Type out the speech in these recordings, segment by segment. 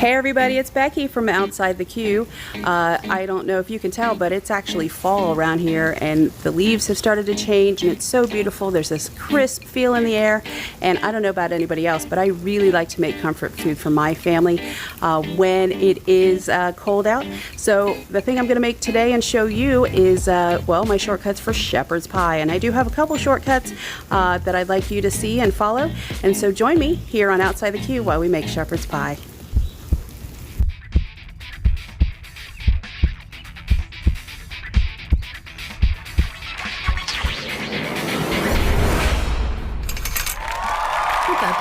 Hey everybody, it's Becky from Outside the Q. I don't know if you can tell, but it's actually fall around here and the leaves have started to change and it's so beautiful. There's this crisp feel in the air, and I don't know about anybody else, but I really like to make comfort food for my family when it is cold out. So the thing I'm going to make today and show you is, well, my shortcuts for shepherd's pie. And I do have a couple shortcuts that I'd like you to see and follow. And so join me here on Outside the Q while we make shepherd's pie.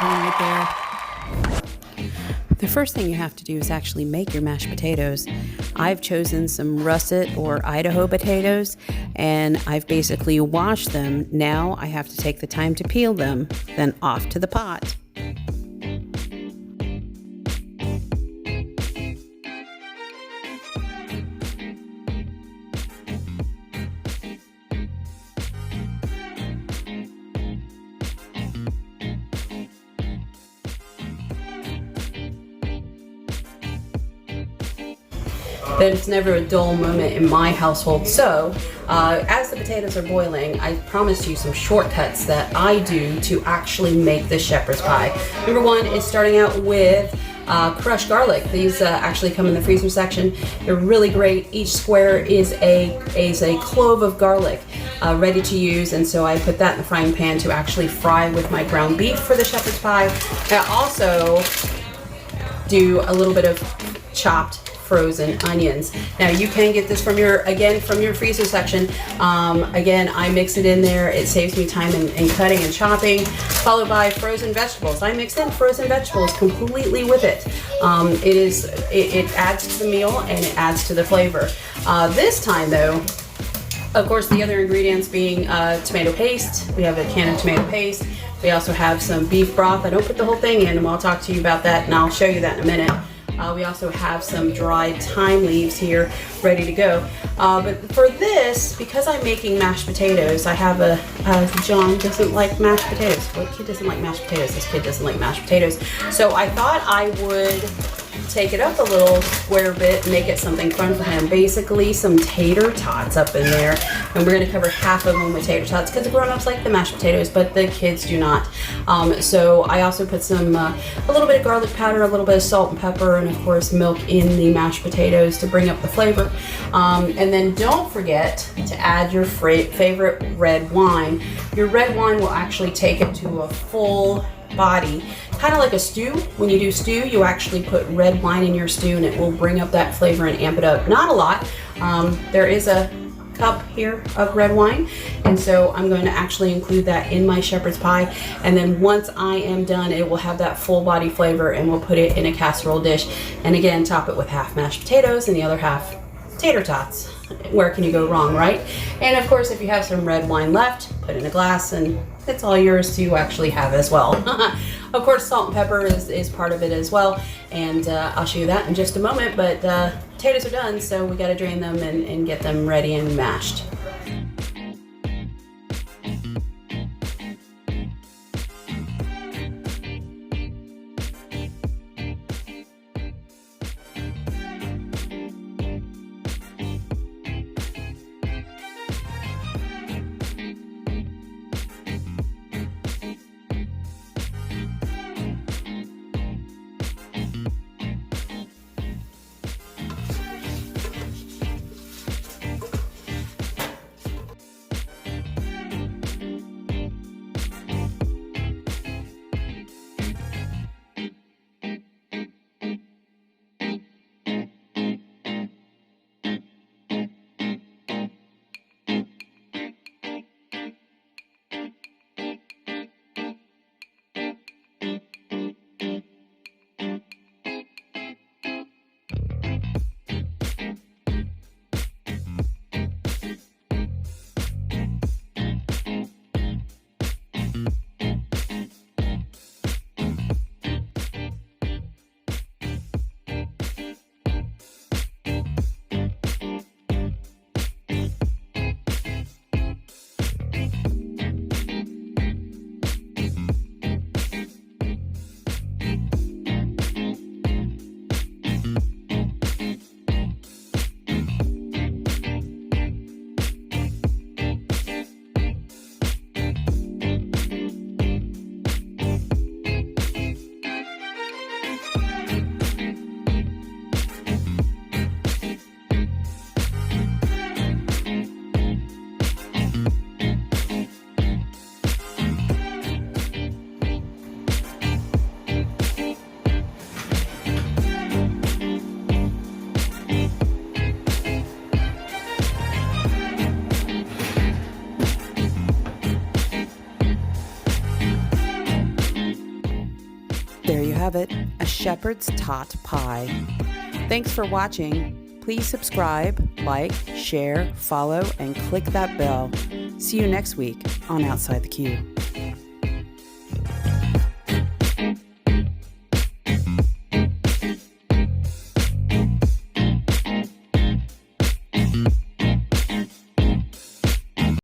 Right there. The first thing you have to do is actually make your mashed potatoes. I've chosen some russet or Idaho potatoes and I've basically washed them. Now I have to take the time to peel them, then off to the pot. But it's never a dull moment in my household. So as the potatoes are boiling, I promised you some shortcuts that I do to actually make this shepherd's pie. Number one is starting out with crushed garlic. These actually come in the freezer section. They're really great. Each square is a clove of garlic ready to use, and so I put that in the frying pan to actually fry with my ground beef for the shepherd's pie. I also do a little bit of chopped frozen onions. Now you can get this from your freezer section. Again, I mix it in there. It saves me time in cutting and chopping, followed by frozen vegetables. I mix in frozen vegetables completely with it. It adds to the meal and it adds to the flavor. This time though, of course, the other ingredients being tomato paste. We have a can of tomato paste. We also have some beef broth. I don't put the whole thing in, and I'll talk to you about that, and I'll show you that in a minute. We also have some dried thyme leaves here ready to go. But for this, because I'm making mashed potatoes, I have John doesn't like mashed potatoes. What kid doesn't like mashed potatoes? This kid doesn't like mashed potatoes. So I thought I would take it up a little square bit and make it something fun for him. Basically some tater tots up in there, and we're going to cover half of them with tater tots because the grown-ups like the mashed potatoes, but the kids do not. So I also put some a little bit of garlic powder, a little bit of salt and pepper, and of course milk in the mashed potatoes to bring up the flavor. And then don't forget to add your favorite red wine. Your red wine will actually take it to a full body, kind of like a stew. When you do stew, you actually put red wine in your stew and it will bring up that flavor and amp it up. Not a lot. There is a cup here of red wine, and so I'm going to actually include that in my shepherd's pie, and then once I am done, it will have that full body flavor, and we'll put it in a casserole dish, and again top it with half mashed potatoes and the other half tater tots. Where can you go wrong, right? And of course, if you have some red wine left, put it in a glass and it's all yours to actually have as well. Of course, salt and pepper is part of it as well, and I'll show you that in just a moment, but potatoes are done, so we got to drain them and get them ready and mashed. There you have it, a shepherd's tot pie. Thanks for watching. Please subscribe, like, share, follow, and click that bell. See you next week on Outside the Q.